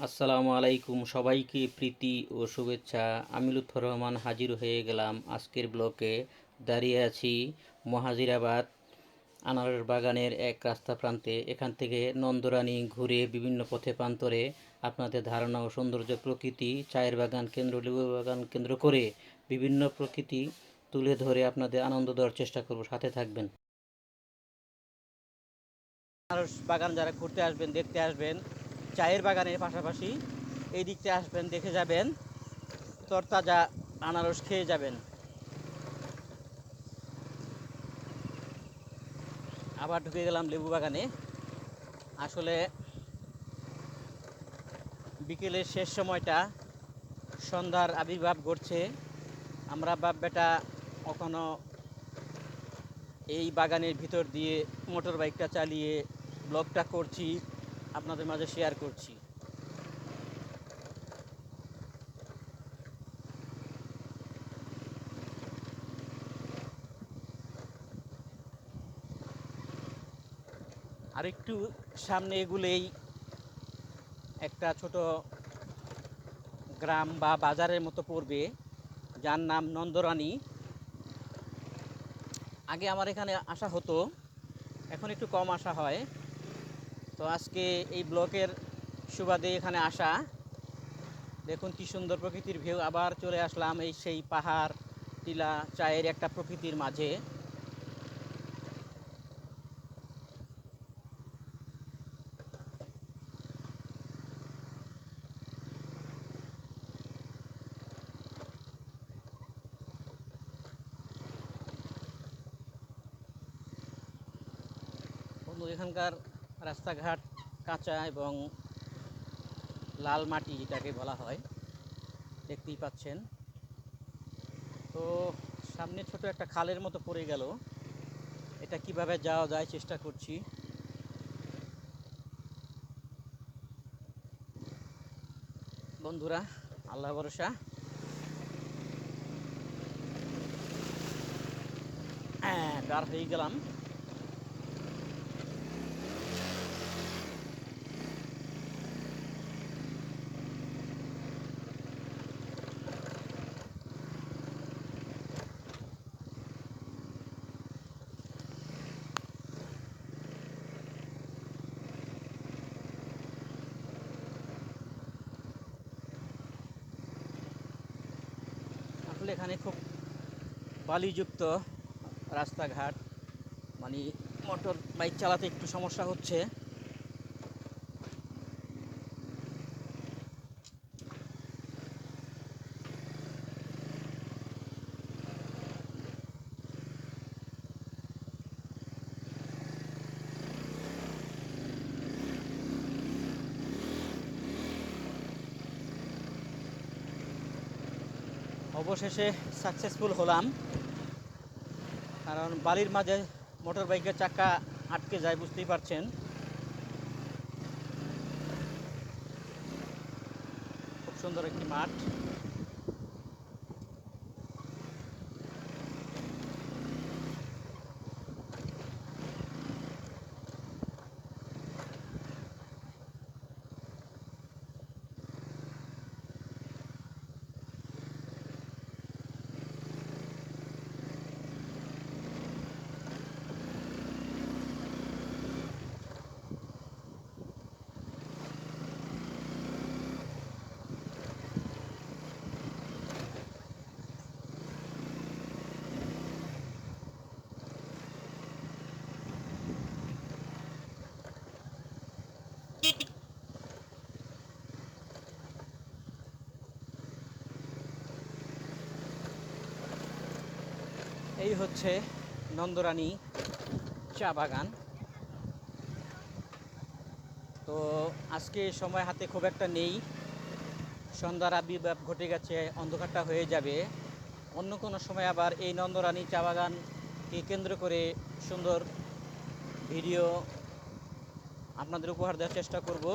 আসসালামু আলাইকুম, সবাইকে প্রীতি ও শুভেচ্ছা। আমি লুৎফর রহমান হাজির হয়ে গেলাম আজকের ব্লকে। দাঁড়িয়ে আছি মহাজিরাবাদ আনারস বাগানের এক রাস্তা প্রান্তে। এখান থেকে নন্দরানী ঘুরে বিভিন্ন পথে প্রান্তরে আপনাদের ধারণা ও সৌন্দর্য, প্রকৃতি, চায়ের বাগান কেন্দ্র, লেবু বাগান কেন্দ্র করে বিভিন্ন প্রকৃতি তুলে ধরে আপনাদের আনন্দ দেওয়ার চেষ্টা করব। সাথে থাকবেন। আনারস বাগান যারা ঘুরতে আসবেন, দেখতে আসবেন, চায়ের বাগানের পাশাপাশি এই দিকতে আসবেন, দেখে যাবেন, তরতাজা আনারস খেয়ে যাবেন। আবার ঢুকে গেলাম লেবু বাগানে। আসলে বিকেলের শেষ সময়টা, সন্ধ্যার আবির্ভাব ঘটছে। আমরা বাপ বেটা কখনো এই বাগানের ভিতর দিয়ে মোটর বাইকটা চালিয়ে ব্লগটা করছি, আপনাদের মাঝে শেয়ার করছি। আরেকটু সামনে এগুলেই একটা ছোট গ্রাম বা বাজারের মতো পড়বে, যার নাম নন্দরানী। আগে আমার এখানে আসা হতো, এখন একটু কম আসা হয়। তো আজকে এই ব্লকের সুবাদে এখানে আসা। দেখুন কি সুন্দর প্রকৃতির ভিউ। আবার চলে আসলাম এই সেই পাহাড়, টিলা, চায়ের একটা প্রকৃতির মাঝে। বন্ধু, এখানকার রাস্তাঘাট কাঁচা এবং লাল মাটি যেটাকে বলা হয়, দেখতেই পাচ্ছেন। তো সামনে ছোট একটা খালের মতো পড়ে গেল, এটা কিভাবে যাওয়া যায় চেষ্টা করছি। বন্ধুরা, আল্লাহ ভরসা। হ্যাঁ, পার হয়ে গেলাম। আসলে এখানে খুব বালিযুক্ত রাস্তাঘাট, মানে মোটর বাইক চালাতে একটু সমস্যা হচ্ছে। অবশেষে সাকসেসফুল হলাম, কারণ বালির মাঝে মোটর বাইকের চাকা আটকে যায়, বুঝতেই পারছেন। খুব সুন্দর একটি মাঠ। এই হচ্ছে নন্দরানী চা বাগান। তো আজকে সময় হাতে খুব একটা নেই, সন্ধ্যার আবির্ভাব ঘটে গেছে, অন্ধকারটা হয়ে যাবে। অন্য কোনো সময় আবার এই নন্দরানী চা বাগানকে কেন্দ্র করে সুন্দর ভিডিও আপনাদের উপহার দেওয়ার চেষ্টা করব।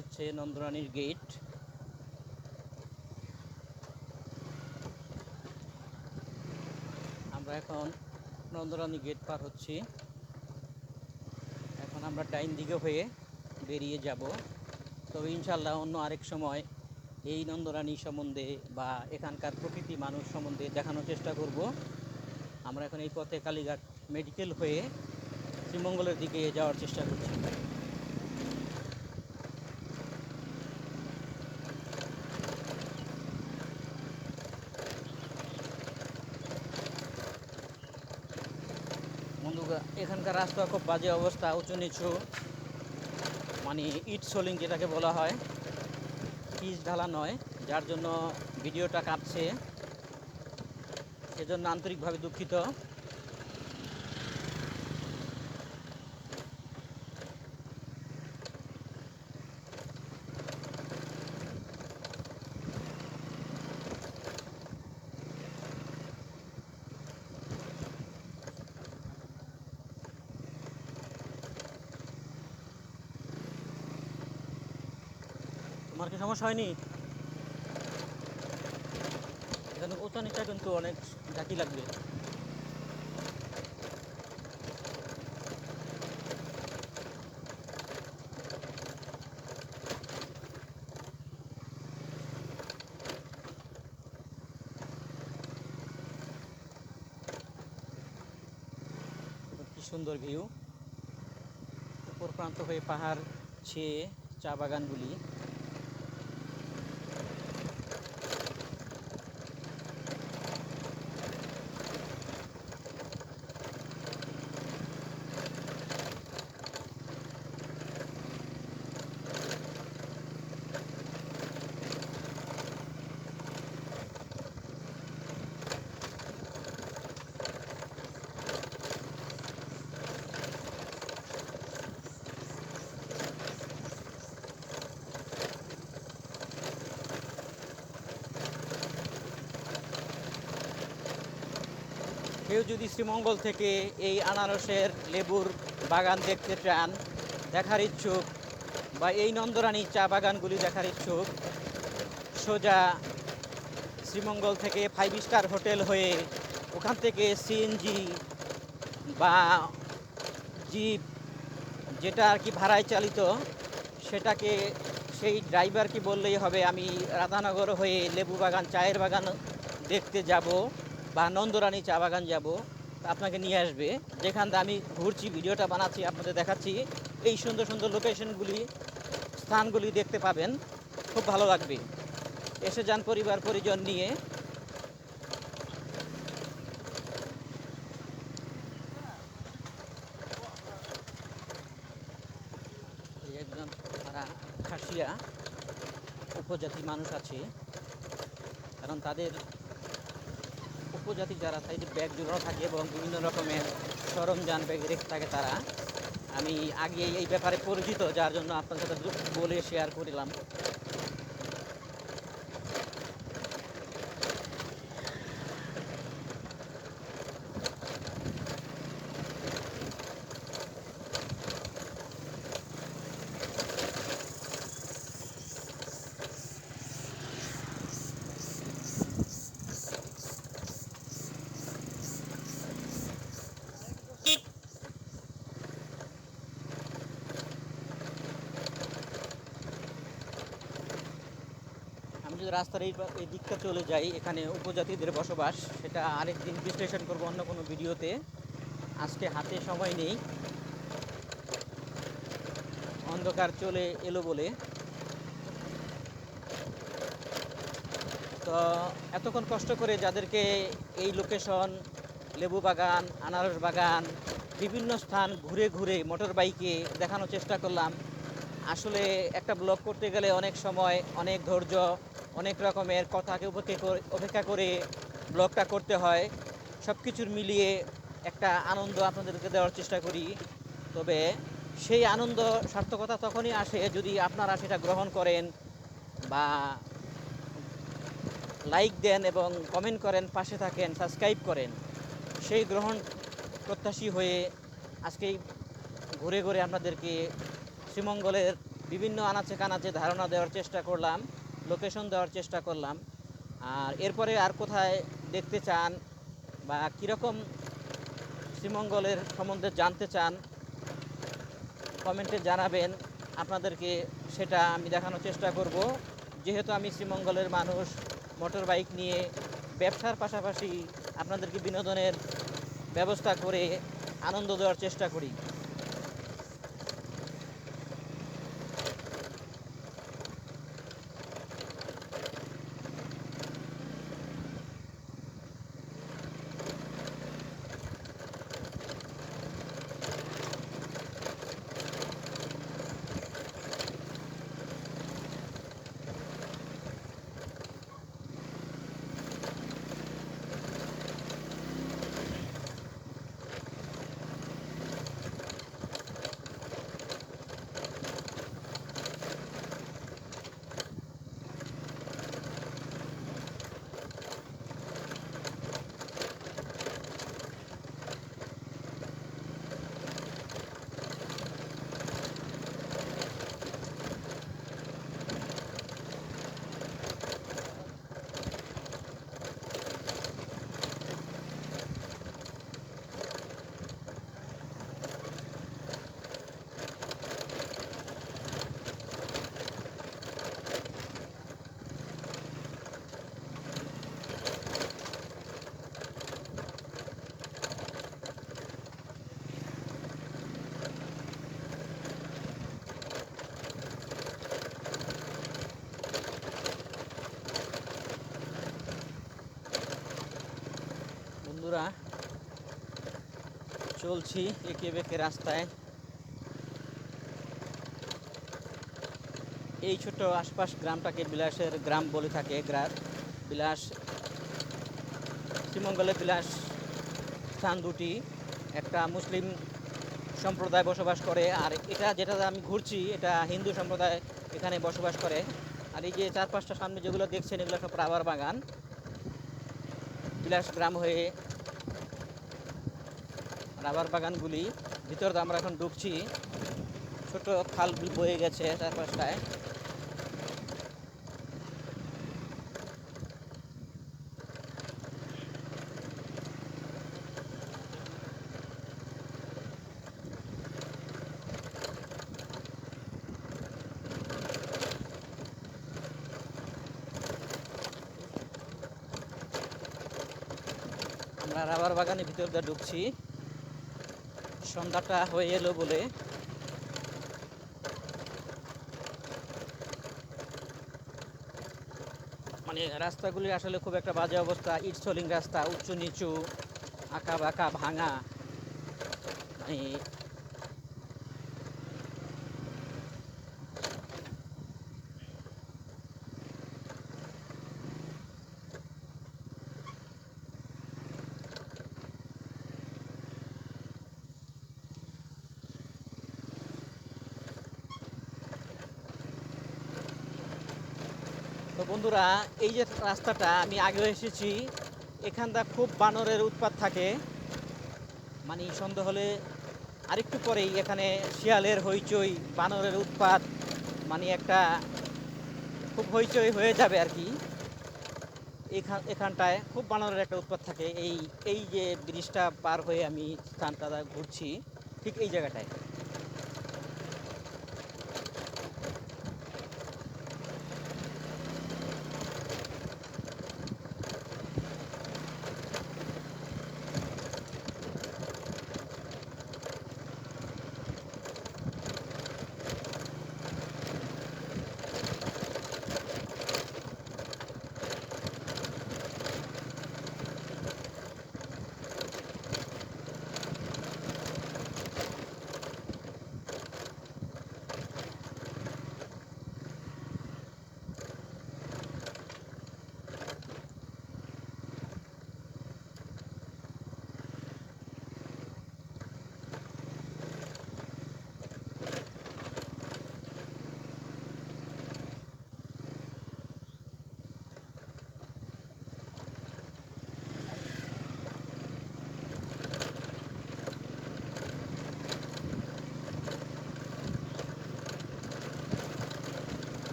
হচ্ছে নন্দরানীর গেট। আমরা এখন নন্দরানী গেট পার হচ্ছি। এখন আমরা ডাইন দিকে হয়ে বেরিয়ে যাব। তবে ইনশাল্লাহ অন্য আরেক সময় এই নন্দরানী সম্বন্ধে বা এখানকার প্রকৃতি মানুষ সম্বন্ধে দেখানোর চেষ্টা করব। আমরা এখন এই পথে কালীঘাট মেডিকেল হয়ে শ্রীমঙ্গলের দিকে যাওয়ার চেষ্টা করছি। বন্ধুরা, এখানকার রাস্তা খুব বাজে অবস্থা, উঁচু নিচু, মানে ইট সোলিং যেটাকে বলা হয়, পিচ ঢালা নয়, যার জন্য ভিডিওটা কাটছে, সেজন্য আন্তরিকভাবে দুঃখিত। তোমার কি সমস্যা হয়নি? এখানে উঁচা নিচা কিন্তু অনেক ঝাঁকি লাগবে। কি সুন্দর ভিউ, উপর প্রান্ত হয়ে পাহাড় ছেয়ে চা বাগানগুলি। কেউ যদি শ্রীমঙ্গল থেকে এই আনারসের লেবুর বাগান দেখতে চান, দেখার ইচ্ছুক, বা এই নন্দরানী চা বাগানগুলি দেখার ইচ্ছুক, সোজা শ্রীমঙ্গল থেকে 5 স্টার হোটেল হয়ে ওখান থেকে সিএনজি বা জিপ, যেটা আর কি ভাড়ায় চালিত, সেটাকে সেই ড্রাইভারকে বললেই হবে আমি রাধানগর হয়ে লেবু বাগান, চায়ের বাগান দেখতে যাব বা নন্দরানী চা বাগান যাব, আপনাকে নিয়ে আসবে। যেখান থেকে আমি ঘুরছি, ভিডিওটা বানাচ্ছি, আপনাদের দেখাচ্ছি, এই সুন্দর সুন্দর লোকেশনগুলি, স্থানগুলি দেখতে পাবেন, খুব ভালো লাগবে। এসে যান পরিবার পরিজন নিয়ে। এই একজন তারা খাসিয়া উপজাতি মানুষ আছে, কারণ তাদের উপজাতি যারা তাদের ব্যাগ জোড়ানো থাকে এবং বিভিন্ন রকমের সরঞ্জাম ব্যাগ রেখে থাকে তারা। আমি আগে এই ব্যাপারে পরিচিত, যার জন্য আপনার সাথে বলে শেয়ার করলাম। আমি যদি রাস্তার এই দিকটা চলে যাই, এখানে উপজাতিদের বসবাস, সেটা আরেক দিন বিশ্লেষণ করবো অন্য কোনো ভিডিওতে। আজকে হাতে সময় নেই, অন্ধকার চলে এলো বলে। তো এতক্ষণ কষ্ট করে যাদেরকে এই লোকেশন, লেবু বাগান, আনারস বাগান, বিভিন্ন স্থান ঘুরে ঘুরে মোটর বাইকে দেখানোর চেষ্টা করলাম। আসলে একটা ব্লগ করতে গেলে অনেক সময়, অনেক ধৈর্য, অনেক রকমের কথাকে উপেক্ষা করে ব্লগটা করতে হয়। সব কিছুর মিলিয়ে একটা আনন্দ আপনাদেরকে দেওয়ার চেষ্টা করি। তবে সেই আনন্দ সার্থকতা তখনই আসে যদি আপনারা সেটা গ্রহণ করেন বা লাইক দেন এবং কমেন্ট করেন, পাশে থাকেন, সাবস্ক্রাইব করেন। সেই গ্রহণ প্রত্যাশী হয়ে আজকেই ঘুরে ঘুরে আপনাদেরকে শ্রীমঙ্গলের বিভিন্ন আনাচে কানাচে ধারণা দেওয়ার চেষ্টা করলাম, লোকেশন দেওয়ার চেষ্টা করলাম। আর এরপরে আর কোথায় দেখতে চান বা কীরকম শ্রীমঙ্গলের সম্বন্ধে জানতে চান কমেন্টে জানাবেন, আপনাদেরকে সেটা আমি দেখানোর চেষ্টা করব। যেহেতু আমি শ্রীমঙ্গলের মানুষ, মোটর বাইক নিয়ে ব্যবসার পাশাপাশি আপনাদেরকে বিনোদনের ব্যবস্থা করে আনন্দ দেওয়ার চেষ্টা করি। বন্ধুরা, চলছি এঁকে বেঁকে রাস্তায়। এই ছোট আশপাশ গ্রামটাকে বিলাসের গ্রাম বলে থাকে। বিলাস, শ্রীমঙ্গলে বিলাস স্থান দুটি, একটা মুসলিম সম্প্রদায় বসবাস করে, আর এটা যেটা আমি ঘুরছি এটা হিন্দু সম্প্রদায় এখানে বসবাস করে। আর এই যে চার পাঁচটা সামনে যেগুলো দেখছেন এগুলো সব রাবার বাগান। বিলাস গ্রাম হয়ে রাবার বাগানগুলি ভিতরে আমরা এখন ঢুকছি। ছোট খাল বয়ে গেছে চারপাশটায়। আমরা রাবার বাগানের ভিতর দিয়ে ঢুকছি। সন্ধ্যাটা হয়ে এলো বলে মানে রাস্তাগুলি আসলে খুব একটা বাজে অবস্থা। ইট সলিং রাস্তা, উঁচু নিচু, আঁকা বাঁকা, ভাঙা। তো বন্ধুরা, এই যে রাস্তাটা আমি আগেও এসেছি, এখানটা খুব বানরের উৎপাত থাকে। মানে সন্ধ্যা হলে আরেকটু পরেই এখানে শিয়ালের হইচই, বানরের উৎপাত, মানে একটা খুব হইচই হয়ে যাবে আর কি। এখানটায় খুব বানরের একটা উৎপাত থাকে। এই এই যে ব্রিজটা পার হয়ে আমি স্থানটা ঘুরছি, ঠিক এই জায়গাটায়।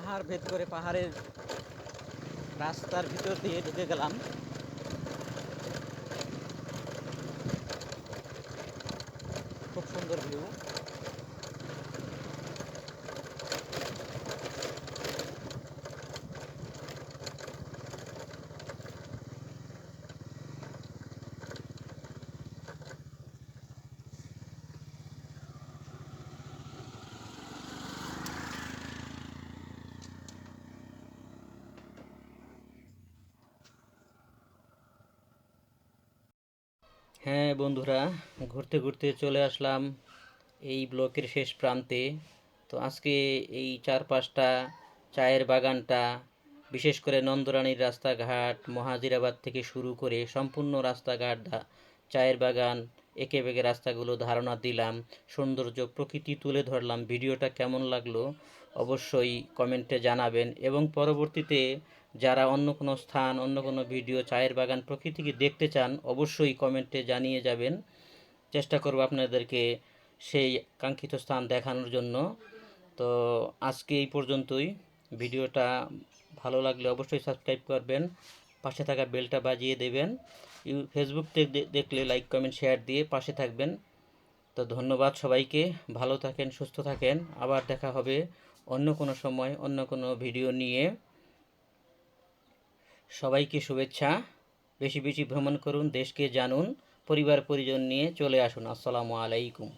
পাহাড় ভেদ করে পাহাড়ের রাস্তার ভিতর দিয়ে ঢুকে গেলাম। খুব সুন্দর ভিউ। হ্যাঁ বন্ধুরা, ঘুরতে ঘুরতে চলে আসলাম এই ব্লকের শেষ প্রান্তে। তো আজকে এই চারপাশটা, চায়ের বাগানটা, বিশেষ করে নন্দরানীর রাস্তাঘাট, মহাজিরাবাদ থেকে শুরু করে সম্পূর্ণ রাস্তাঘাট, চায়ের বাগান, এঁকে বেঁকে রাস্তাগুলো ধারণা দিলাম, সৌন্দর্য প্রকৃতি তুলে ধরলাম। ভিডিওটা কেমন লাগলো অবশ্যই কমেন্টে জানাবেন, এবং পরবর্তীতে যারা অন্য কোনো স্থান, অন্য কোনো ভিডিও, চায়ের বাগান, প্রকৃতিকে দেখতে চান অবশ্যই কমেন্টে জানিয়ে যাবেন। চেষ্টা করব আপনাদেরকে সেই কাঙ্ক্ষিত স্থান দেখানোর জন্য। তো আজকে এই পর্যন্তই। ভিডিওটা ভালো লাগলে অবশ্যই সাবস্ক্রাইব করবেন, পাশে থাকা বেলটা বাজিয়ে দেবেন। ফেসবুক থেকে দেখলে লাইক কমেন্ট শেয়ার দিয়ে পাশে থাকবেন। তো ধন্যবাদ সবাইকে, ভালো থাকেন, সুস্থ থাকেন। আবার দেখা হবে অন্য কোনো সময় অন্য কোনো ভিডিও নিয়ে। সবাইকে শুভেচ্ছা। বেশি বেশি ভ্রমণ করুন, দেশকে জানুন, পরিবার পরিজন নিয়ে চলে আসুন। আসসালামু আলাইকুম।